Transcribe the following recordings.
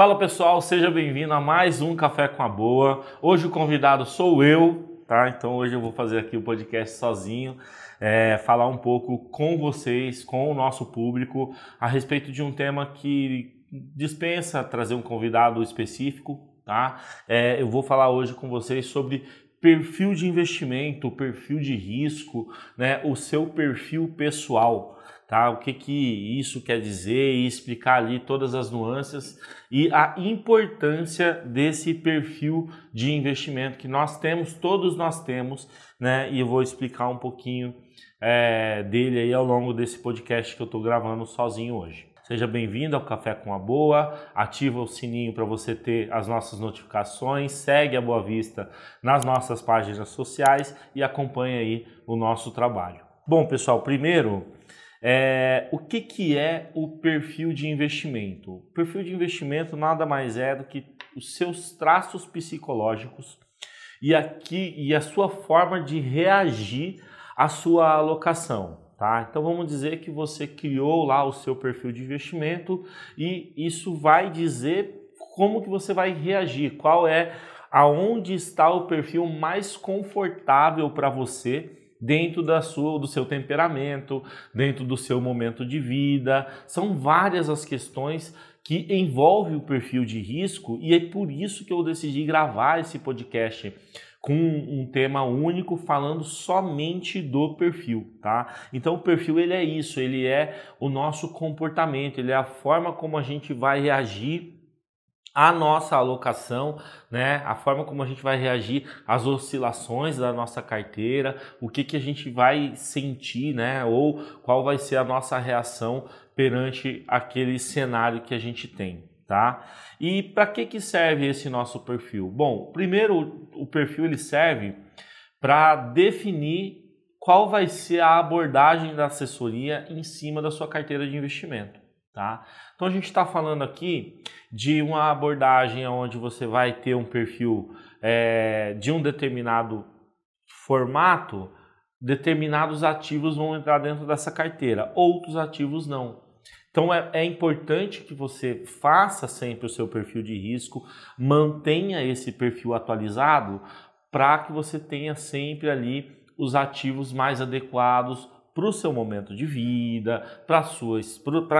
Fala pessoal, seja bem-vindo a mais um Café com a Boa. Hoje o convidado sou eu, tá? Então hoje eu vou fazer aqui o podcast sozinho, falar um pouco com vocês, com o nosso público, a respeito de um tema que dispensa trazer um convidado específico, tá? Eu vou falar hoje com vocês sobre perfil de investimento, perfil de risco, né? O seu perfil pessoal. Tá? O que isso quer dizer e explicar ali todas as nuances e a importância desse perfil de investimento que nós temos, todos nós temos, né? E eu vou explicar um pouquinho dele aí ao longo desse podcast que eu estou gravando sozinho hoje. Seja bem-vindo ao Café com a Boa, ativa o sininho para você ter as nossas notificações, segue a Boa Vista nas nossas páginas sociais e acompanha aí o nosso trabalho. Bom, pessoal, primeiro... o que é o perfil de investimento? O perfil de investimento nada mais é do que os seus traços psicológicos e a sua forma de reagir à sua alocação. Tá? Então vamos dizer que você criou lá o seu perfil de investimento e isso vai dizer como que você vai reagir, aonde está o perfil mais confortável para você dentro do seu temperamento, dentro do seu momento de vida. São várias as questões que envolvem o perfil de risco e é por isso que eu decidi gravar esse podcast com um tema único, falando somente do perfil, tá? Então o perfil ele é isso, ele é o nosso comportamento, ele é a forma como a gente vai reagir a nossa alocação, né? A forma como a gente vai reagir às oscilações da nossa carteira, o que a gente vai sentir, né? Ou qual vai ser a nossa reação perante aquele cenário que a gente tem, tá? E para que serve esse nosso perfil? Bom, primeiro o perfil ele serve para definir qual vai ser a abordagem da assessoria em cima da sua carteira de investimento. Tá? Então a gente está falando aqui de uma abordagem onde você vai ter um perfil de um determinado formato, determinados ativos vão entrar dentro dessa carteira, outros ativos não. Então é importante que você faça sempre o seu perfil de risco, mantenha esse perfil atualizado para que você tenha sempre ali os ativos mais adequados para o seu momento de vida, para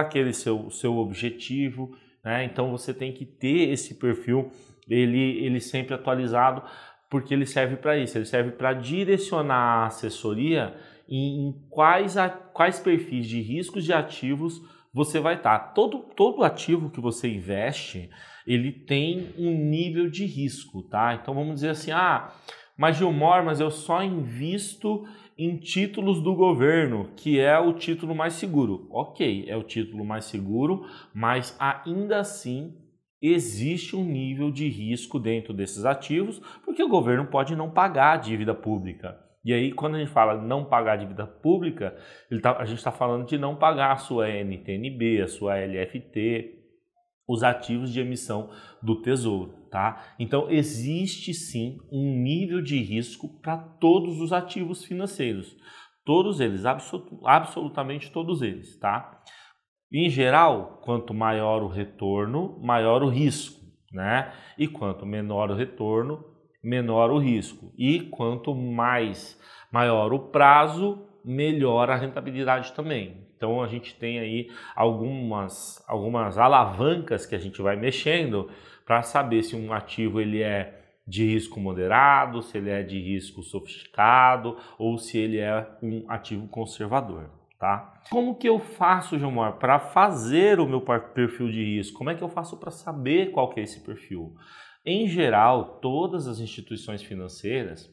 aquele seu objetivo, né? Então você tem que ter esse perfil ele sempre atualizado, porque ele serve para isso, ele serve para direcionar a assessoria em quais perfis de riscos de ativos você vai estar. Todo ativo que você investe, ele tem um nível de risco, tá? Então vamos dizer assim, mas Gilmar, eu só invisto em títulos do governo, que é o título mais seguro. Ok, é o título mais seguro, mas ainda assim existe um nível de risco dentro desses ativos, porque o governo pode não pagar a dívida pública. E aí, quando a gente fala não pagar a dívida pública, a gente está falando de não pagar a sua NTN-B, a sua LFT, os ativos de emissão do Tesouro, tá? Então existe sim um nível de risco para todos os ativos financeiros, todos eles, absolutamente todos eles, tá? Em geral, quanto maior o retorno, maior o risco, né? E quanto menor o retorno, menor o risco. E quanto maior o prazo, melhor a rentabilidade também. Então a gente tem aí algumas alavancas que a gente vai mexendo para saber se um ativo ele é de risco moderado, se ele é de risco sofisticado ou se ele é um ativo conservador, tá? Como que eu faço, Gilmar, para fazer o meu perfil de risco? Como é que eu faço para saber qual que é esse perfil? Em geral, todas as instituições financeiras,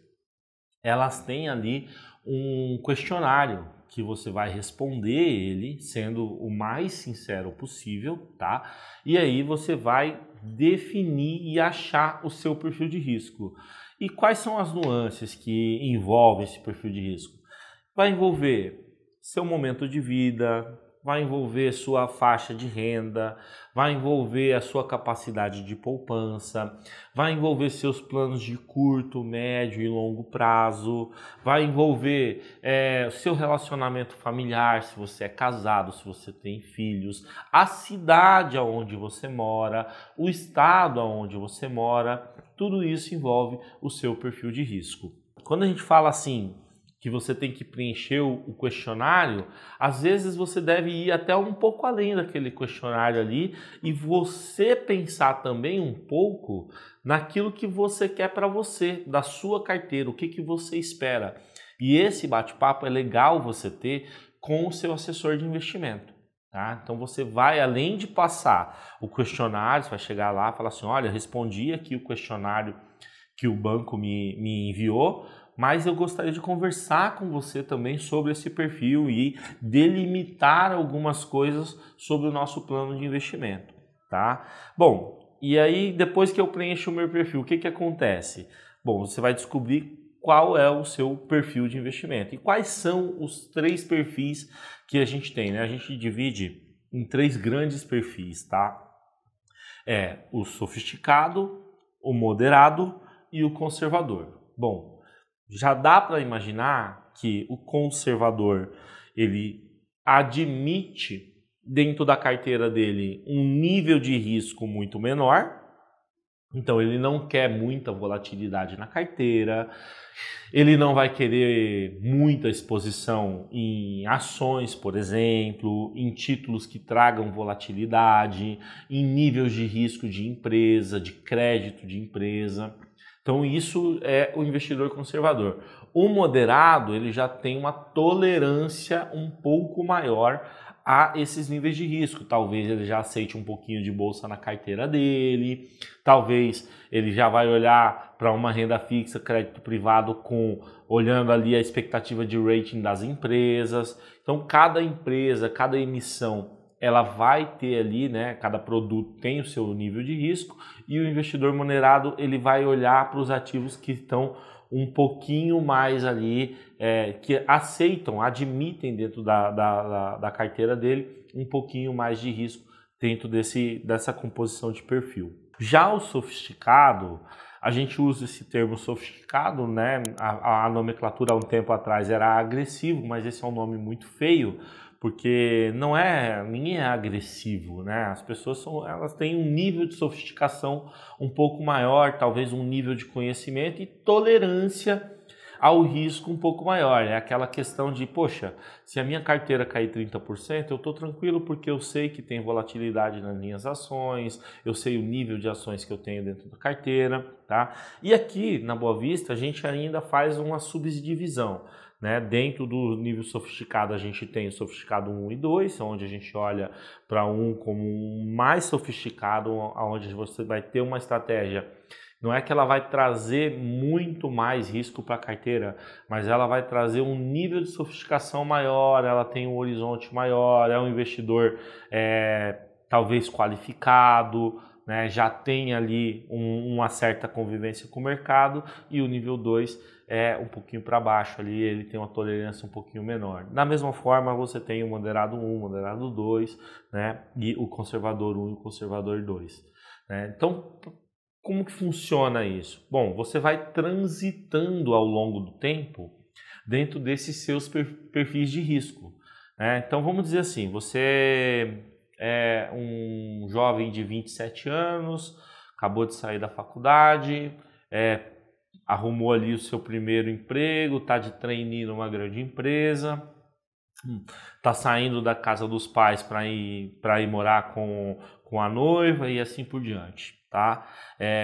elas têm ali um questionário que você vai responder ele sendo o mais sincero possível, tá? E aí você vai definir e achar o seu perfil de risco. E quais são as nuances que envolvem esse perfil de risco? Vai envolver seu momento de vida, vai envolver sua faixa de renda, vai envolver a sua capacidade de poupança, vai envolver seus planos de curto, médio e longo prazo, vai envolver seu relacionamento familiar, se você é casado, se você tem filhos, a cidade onde você mora, o estado onde você mora, tudo isso envolve o seu perfil de risco. Quando a gente fala assim, que você tem que preencher o questionário, às vezes você deve ir até um pouco além daquele questionário ali e você pensar também um pouco naquilo que você quer para você, da sua carteira, o que você espera. E esse bate-papo é legal você ter com o seu assessor de investimento. Tá? Então você vai, além de passar o questionário, você vai chegar lá e falar assim, olha, respondi aqui o questionário que o banco me enviou, mas eu gostaria de conversar com você também sobre esse perfil e delimitar algumas coisas sobre o nosso plano de investimento, tá? Bom, e aí depois que eu preencho o meu perfil, o que acontece? Bom, você vai descobrir qual é o seu perfil de investimento e quais são os 3 perfis que a gente tem, né? A gente divide em 3 grandes perfis, tá? O sofisticado, o moderado e o conservador. Bom, já dá para imaginar que o conservador, ele admite dentro da carteira dele um nível de risco muito menor, então ele não quer muita volatilidade na carteira, ele não vai querer muita exposição em ações, por exemplo, em títulos que tragam volatilidade, em níveis de risco de empresa, de crédito de empresa. Então isso é o investidor conservador. O moderado, ele já tem uma tolerância um pouco maior a esses níveis de risco. Talvez ele já aceite um pouquinho de bolsa na carteira dele, talvez ele já vai olhar para uma renda fixa, crédito privado, olhando ali a expectativa de rating das empresas. Então cada empresa, cada emissão, ela vai ter ali, né, cada produto tem o seu nível de risco e o investidor moderado ele vai olhar para os ativos que estão um pouquinho mais ali, que aceitam, admitem dentro da carteira dele um pouquinho mais de risco dentro dessa composição de perfil. Já o sofisticado, a gente usa esse termo sofisticado, né? A nomenclatura há um tempo atrás era agressivo, mas esse é um nome muito feio, porque ninguém é agressivo, né? As pessoas elas têm um nível de sofisticação um pouco maior, talvez um nível de conhecimento e tolerância ao risco um pouco maior. É aquela questão de, poxa, se a minha carteira cair 30%, eu estou tranquilo porque eu sei que tem volatilidade nas minhas ações, eu sei o nível de ações que eu tenho dentro da carteira, tá? E aqui na Boa Vista a gente ainda faz uma subdivisão. Né? Dentro do nível sofisticado a gente tem o sofisticado 1 e 2, onde a gente olha para um como um mais sofisticado, onde você vai ter uma estratégia. Não é que ela vai trazer muito mais risco para a carteira, mas ela vai trazer um nível de sofisticação maior, ela tem um horizonte maior, é um investidor talvez qualificado, né? Já tem ali uma certa convivência com o mercado, e o nível 2 é um pouquinho para baixo ali, ele tem uma tolerância um pouquinho menor. Da mesma forma, você tem o moderado 1, o moderado 2, né? E o conservador 1 e o conservador 2. Né? Então, como que funciona isso? Bom, você vai transitando ao longo do tempo dentro desses seus perfis de risco. Né? Então, vamos dizer assim, você é um jovem de 27 anos, acabou de sair da faculdade, arrumou ali o seu primeiro emprego, está de trainee numa grande empresa, está saindo da casa dos pais para ir morar com a noiva e assim por diante, tá?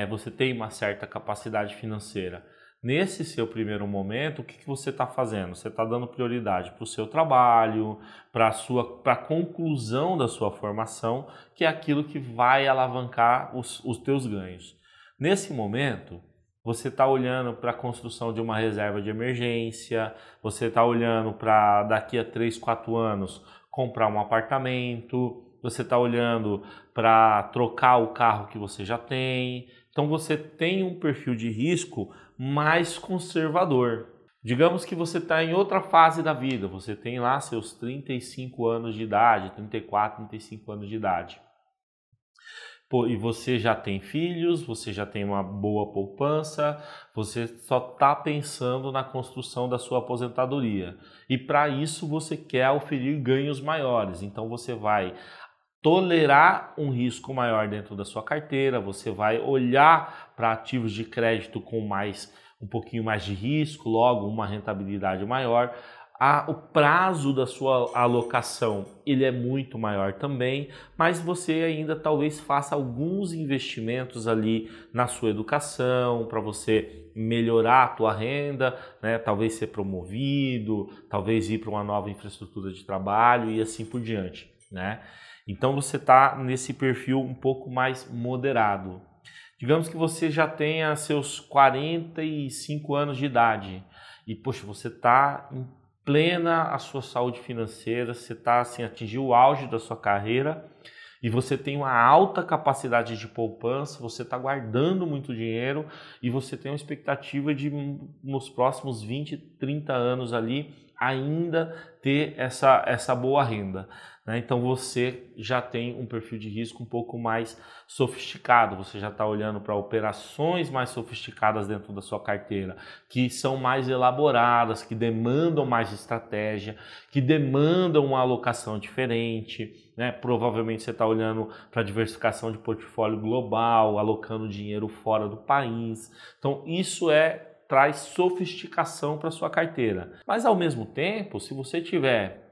Você tem uma certa capacidade financeira. Nesse seu primeiro momento, o que você está fazendo? Você está dando prioridade para o seu trabalho, para a conclusão da sua formação, que é aquilo que vai alavancar os teus ganhos. Nesse momento, você está olhando para a construção de uma reserva de emergência, você está olhando para daqui a 3, 4 anos comprar um apartamento, você está olhando para trocar o carro que você já tem. Então você tem um perfil de risco mais conservador. Digamos que você está em outra fase da vida, você tem lá seus 35 anos de idade, 34, 35 anos de idade. Pô, e você já tem filhos, você já tem uma boa poupança, você só está pensando na construção da sua aposentadoria. E para isso você quer oferir ganhos maiores, então você vai tolerar um risco maior dentro da sua carteira, você vai olhar para ativos de crédito com um pouquinho mais de risco, logo uma rentabilidade maior. O prazo da sua alocação ele é muito maior também, mas você ainda talvez faça alguns investimentos ali na sua educação para você melhorar a tua renda, né? Talvez ser promovido, talvez ir para uma nova infraestrutura de trabalho e assim por diante, né? Então você está nesse perfil um pouco mais moderado. Digamos que você já tenha seus 45 anos de idade e, poxa, você está em plena a sua saúde financeira, você está assim, atingiu o auge da sua carreira e você tem uma alta capacidade de poupança, você está guardando muito dinheiro e você tem uma expectativa de nos próximos 20, 30 anos ali ainda ter essa boa renda, né? Então você já tem um perfil de risco um pouco mais sofisticado, você já está olhando para operações mais sofisticadas dentro da sua carteira, que são mais elaboradas, que demandam mais estratégia, que demandam uma alocação diferente, né? Provavelmente você está olhando para diversificação de portfólio global, alocando dinheiro fora do país. Então isso traz sofisticação para sua carteira. Mas ao mesmo tempo, se você tiver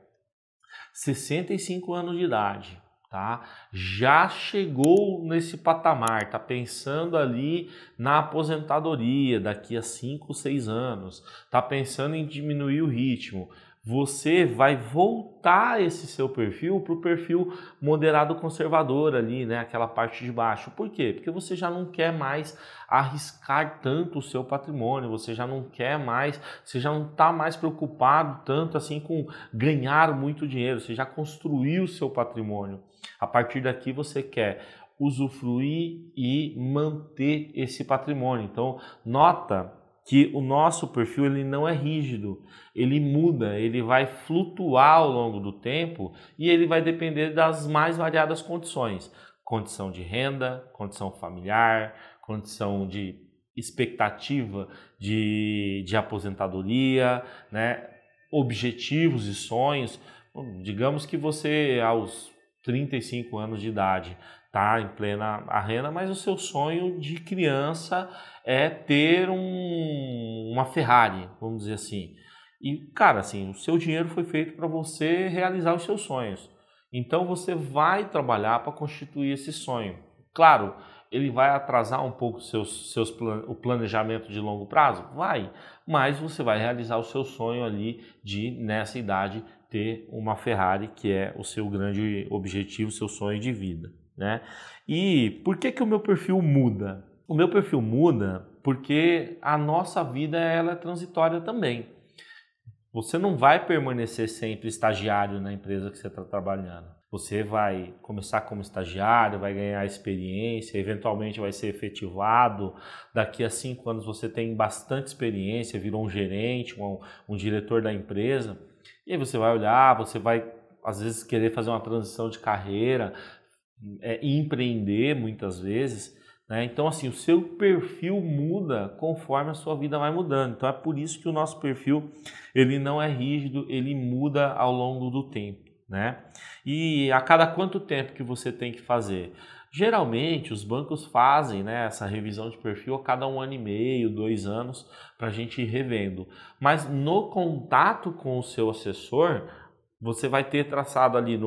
65 anos de idade, tá? Já chegou nesse patamar, tá pensando ali na aposentadoria daqui a 5, 6 anos, tá pensando em diminuir o ritmo, você vai voltar esse seu perfil para o perfil moderado conservador ali, né? Aquela parte de baixo. Por quê? Porque você já não quer mais arriscar tanto o seu patrimônio, você já não quer mais, você já não está mais preocupado tanto assim com ganhar muito dinheiro, você já construiu o seu patrimônio. A partir daqui você quer usufruir e manter esse patrimônio. Então, nota que o nosso perfil ele não é rígido, ele muda, ele vai flutuar ao longo do tempo e ele vai depender das mais variadas condições. Condição de renda, condição familiar, condição de expectativa de aposentadoria, né? Objetivos e sonhos. Digamos que você aos 35 anos de idade está em plena renda, mas o seu sonho de criança é ter uma Ferrari, vamos dizer assim. E, cara, assim, o seu dinheiro foi feito para você realizar os seus sonhos. Então, você vai trabalhar para constituir esse sonho. Claro, ele vai atrasar um pouco o planejamento de longo prazo? Vai, mas você vai realizar o seu sonho ali de, nessa idade, ter uma Ferrari, que é o seu grande objetivo, seu sonho de vida, né? E por que o meu perfil muda? O meu perfil muda porque a nossa vida ela é transitória também. Você não vai permanecer sempre estagiário na empresa que você está trabalhando. Você vai começar como estagiário, vai ganhar experiência, eventualmente vai ser efetivado. Daqui a 5 anos você tem bastante experiência, virou um gerente, um diretor da empresa. E aí você vai olhar, você vai às vezes querer fazer uma transição de carreira, empreender muitas vezes, né? Então assim, o seu perfil muda conforme a sua vida vai mudando. Então é por isso que o nosso perfil ele não é rígido, ele muda ao longo do tempo, né? E a cada quanto tempo que você tem que fazer? Geralmente os bancos fazem, né, essa revisão de perfil a cada 1 ano e meio, 2 anos, para a gente ir revendo. Mas no contato com o seu assessor, você vai ter traçado ali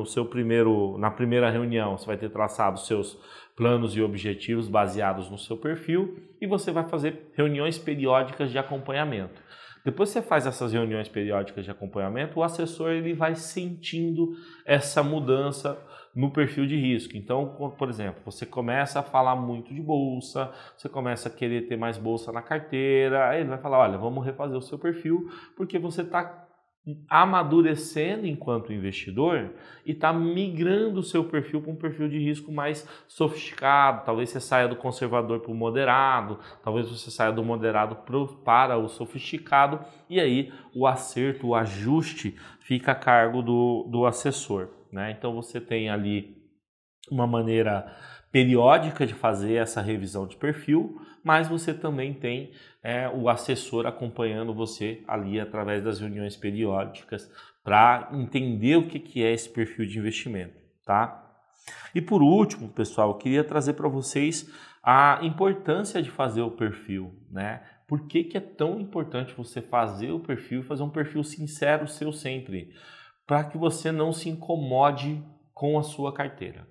na primeira reunião, você vai ter traçado os seus planos e objetivos baseados no seu perfil e você vai fazer reuniões periódicas de acompanhamento. Depois que você faz essas reuniões periódicas de acompanhamento, o assessor ele vai sentindo essa mudança no perfil de risco. Então, por exemplo, você começa a falar muito de bolsa, você começa a querer ter mais bolsa na carteira, aí ele vai falar, olha, vamos refazer o seu perfil porque você está amadurecendo enquanto investidor e está migrando o seu perfil para um perfil de risco mais sofisticado. Talvez você saia do conservador para o moderado, talvez você saia do moderado para o sofisticado, e aí o acerto, o ajuste fica a cargo do assessor, né? Então você tem ali uma maneira periódica de fazer essa revisão de perfil, mas você também tem o assessor acompanhando você ali através das reuniões periódicas para entender o que é esse perfil de investimento, tá? E por último, pessoal, eu queria trazer para vocês a importância de fazer o perfil, né? Por que é tão importante você fazer o perfil e fazer um perfil sincero seu sempre? Para que você não se incomode com a sua carteira.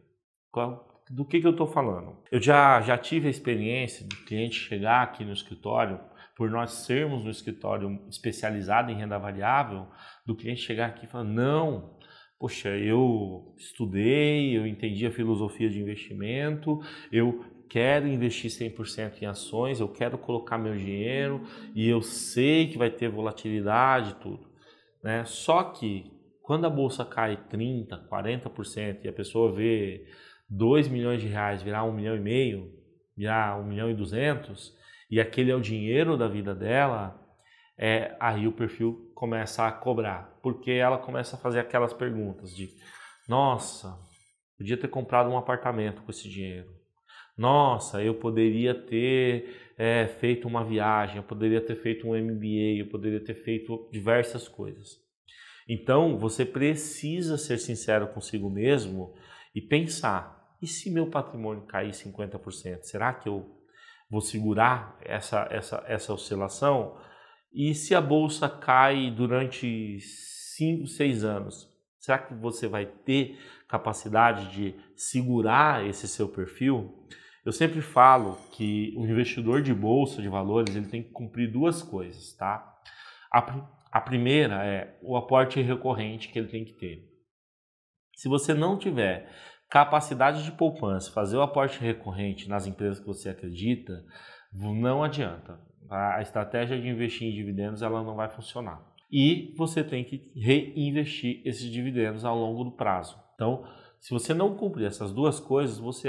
Do que eu estou falando? Eu já tive a experiência de cliente chegar aqui no escritório, por nós sermos um escritório especializado em renda variável, do cliente chegar aqui e falar, não, poxa, eu estudei, eu entendi a filosofia de investimento, eu quero investir 100% em ações, eu quero colocar meu dinheiro e eu sei que vai ter volatilidade e tudo, né? Só que quando a bolsa cai 30%, 40% e a pessoa vê 2 milhões de reais virar 1,5 milhão, virar 1,2 milhão, e aquele é o dinheiro da vida dela, aí o perfil começa a cobrar, porque ela começa a fazer aquelas perguntas de, nossa, podia ter comprado um apartamento com esse dinheiro, nossa, eu poderia ter feito uma viagem, eu poderia ter feito um MBA, eu poderia ter feito diversas coisas. Então, você precisa ser sincero consigo mesmo e pensar, e se meu patrimônio cair 50%, será que eu vou segurar essa oscilação? E se a bolsa cai durante 5, 6 anos, será que você vai ter capacidade de segurar esse seu perfil? Eu sempre falo que o investidor de bolsa de valores ele tem que cumprir 2 coisas, tá? A primeira é o aporte recorrente que ele tem que ter. Se você não tiver capacidade de poupança, fazer o aporte recorrente nas empresas que você acredita, não adianta. A estratégia de investir em dividendos ela não vai funcionar. E você tem que reinvestir esses dividendos ao longo do prazo. Então, se você não cumprir essas 2 coisas, você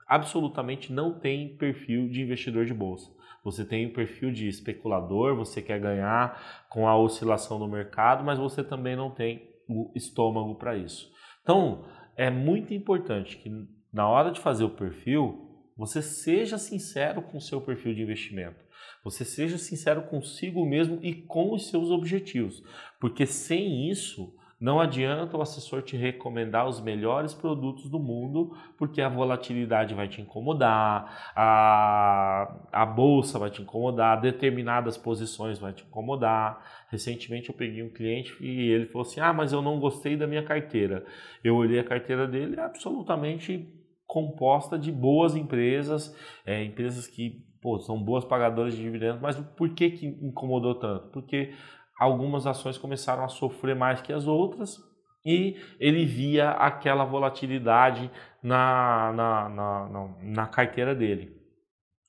absolutamente não tem perfil de investidor de bolsa. Você tem o perfil de especulador, você quer ganhar com a oscilação do mercado, mas você também não tem o estômago para isso. Então, é muito importante que na hora de fazer o perfil, você seja sincero com o seu perfil de investimento. Você seja sincero consigo mesmo e com os seus objetivos. Porque sem isso, não adianta o assessor te recomendar os melhores produtos do mundo, porque a volatilidade vai te incomodar, a bolsa vai te incomodar, determinadas posições vai te incomodar. Recentemente eu peguei um cliente e ele falou assim, mas eu não gostei da minha carteira. Eu olhei a carteira dele, é absolutamente composta de boas empresas, empresas que são boas pagadoras de dividendos, mas por que incomodou tanto? Porque algumas ações começaram a sofrer mais que as outras e ele via aquela volatilidade na carteira dele.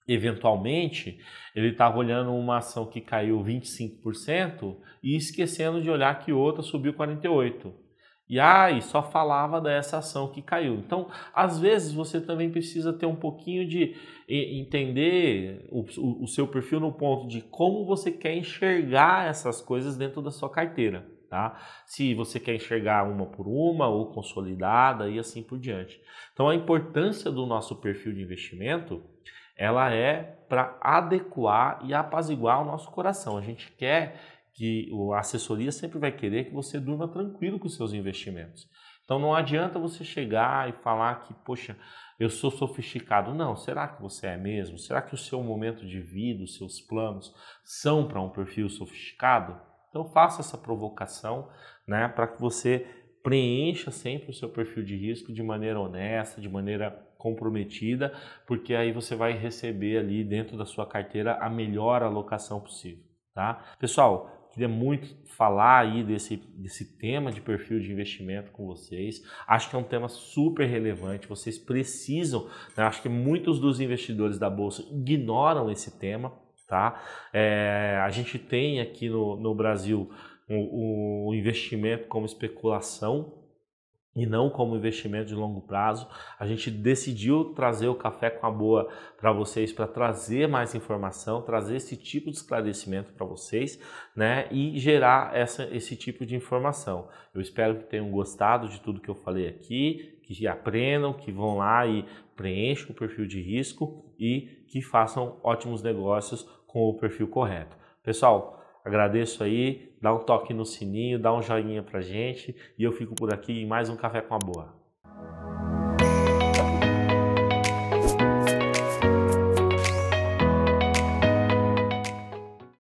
Eventualmente, ele estava olhando uma ação que caiu 25% e esquecendo de olhar que outra subiu 48%. E só falava dessa ação que caiu. Então, às vezes, você também precisa ter um pouquinho de entender o seu perfil no ponto de como você quer enxergar essas coisas dentro da sua carteira, tá? Se você quer enxergar uma por uma ou consolidada e assim por diante. Então, a importância do nosso perfil de investimento, ela é para adequar e apaziguar o nosso coração. A gente quer que a assessoria sempre vai querer que você durma tranquilo com os seus investimentos. Então não adianta você chegar e falar que, poxa, eu sou sofisticado. Não, será que você é mesmo? Será que o seu momento de vida, os seus planos são para um perfil sofisticado? Então faça essa provocação, né, para que você preencha sempre o seu perfil de risco de maneira honesta, de maneira comprometida, porque aí você vai receber ali dentro da sua carteira a melhor alocação possível, tá? Pessoal, queria muito falar aí desse tema de perfil de investimento com vocês. Acho que é um tema super relevante. Vocês precisam, né? Acho que muitos dos investidores da Bolsa ignoram esse tema, tá? A gente tem aqui no Brasil o investimento como especulação e não como investimento de longo prazo. A gente decidiu trazer o Café com a Boa para vocês, para trazer mais informação, trazer esse tipo de esclarecimento para vocês, né, e gerar esse tipo de informação. Eu espero que tenham gostado de tudo que eu falei aqui, que aprendam, que vão lá e preencham o perfil de risco e que façam ótimos negócios com o perfil correto. Pessoal, agradeço aí, dá um toque no sininho, dá um joinha pra gente e eu fico por aqui em mais um Café com a Boa.